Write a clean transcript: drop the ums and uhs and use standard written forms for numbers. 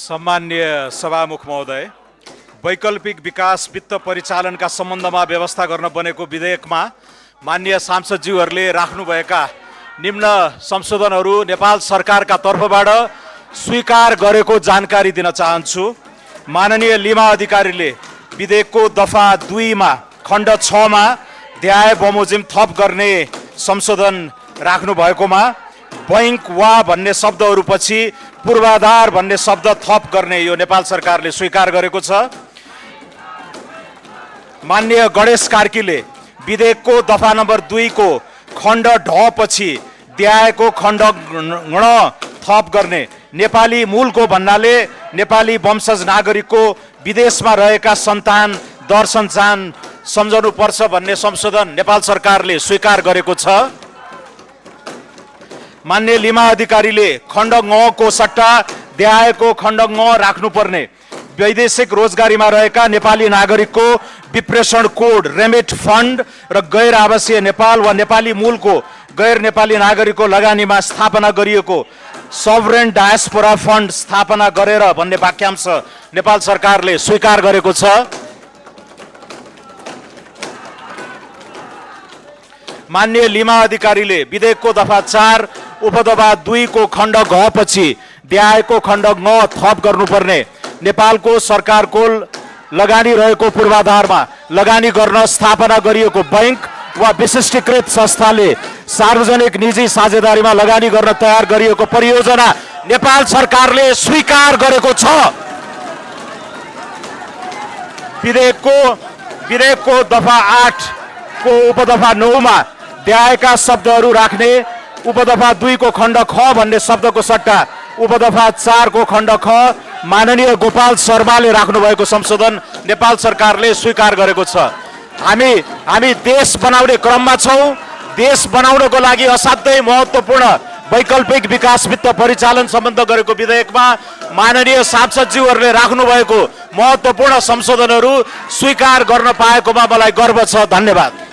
सम्मान्य सभामुख महोदय, वैकल्पिक विकास वित्त परिचालनका सम्बन्धमा व्यवस्था गर्न बनेको विधेयकमा माननीय सांसदज्यूहरूले राख्नुभएका निम्न संशोधनहरू नेपाल सरकारका तर्फबाट स्वीकार गरेको जानकारी दिन चाहन्छु। माननीय लिमा अधिकारीले विधेयकको दफा 2 मा खण्ड 6 मा द्याय बमोजिम थप गर्ने संशोधन राख्नु भएकोमा बैंक वा भन्ने शब्दहरूपछि पूर्वाधार भन्ने शब्द थप गर्ने यो नेपाल सरकारले स्वीकार गरेको छ। माननीय गणेश कार्कीले विधेयकको दफा नम्बर 2 को खण्ड ढ पछि द्यायको खण्ड ण थप गर्ने, नेपाली मूलको भन्नाले नेपाली वंशज नागरिकको विदेशमा रहेका सन्तान दर्शन जान सम्झनु पर्छ भन्ने संशोधन नेपाल सरकारले स्वीकार गरेको छ। मान्य लिमा अधिकारीले खण्ड ङ को सट्टा द्यायको खण्ड ङ राख्नुपर्ने, वैदेशिक रोजगारीमा रहेका नेपाली नागरिकको विप्रेषण कोड, रेमिट फन्ड र गैर आवासीय नेपाल वा नेपाली मूलको गैर नेपाली नागरिकको लगानीमा स्थापना गरिएको सभरेन डायस्पोरा फन्ड स्थापना गरेर भन्ने वाक्यांश नेपाल सरकारले स्वीकार गरेको छ। माननीय लिमा अधिकारीले विधेयकको दफा 4 उपदफा 2 को खण्ड घ पछि द्यायको खण्ड ङ थप गर्नुपर्ने, नेपालको सरकारको लगानी रहेको पूर्वाधारमा लगानी गर्न स्थापना गरिएको बैंक वा विशिष्टीकृत संस्थाले सार्वजनिक निजी साझेदारीमा लगानी गर्न तयार गरिएको परियोजना नेपाल सरकारले स्वीकार गरेको छ। विधेयकको दफा 8 को उपदफा 9 मा द्यायका शब्दहरू राख्ने, उपदफा 2 को खण्ड ख भन्ने शब्दको सट्टा उपदफा 4 को खण्ड ख माननीय गोपाल शर्माले राख्नु भएको संशोधन नेपाल सरकारले स्वीकार गरेको छ। हामी देश बनाउने क्रममा छौं। देश बनाउनको लागि असाध्यै महत्त्वपूर्ण वैकल्पिक विकास वित्त परिचालन सम्बन्ध गरेको विधेयकमा माननीय सांसदज्यूहरूले राख्नु भएको महत्त्वपूर्ण संशोधनहरू स्वीकार गर्न पाएकोमा मलाई गर्व छ। धन्यवाद।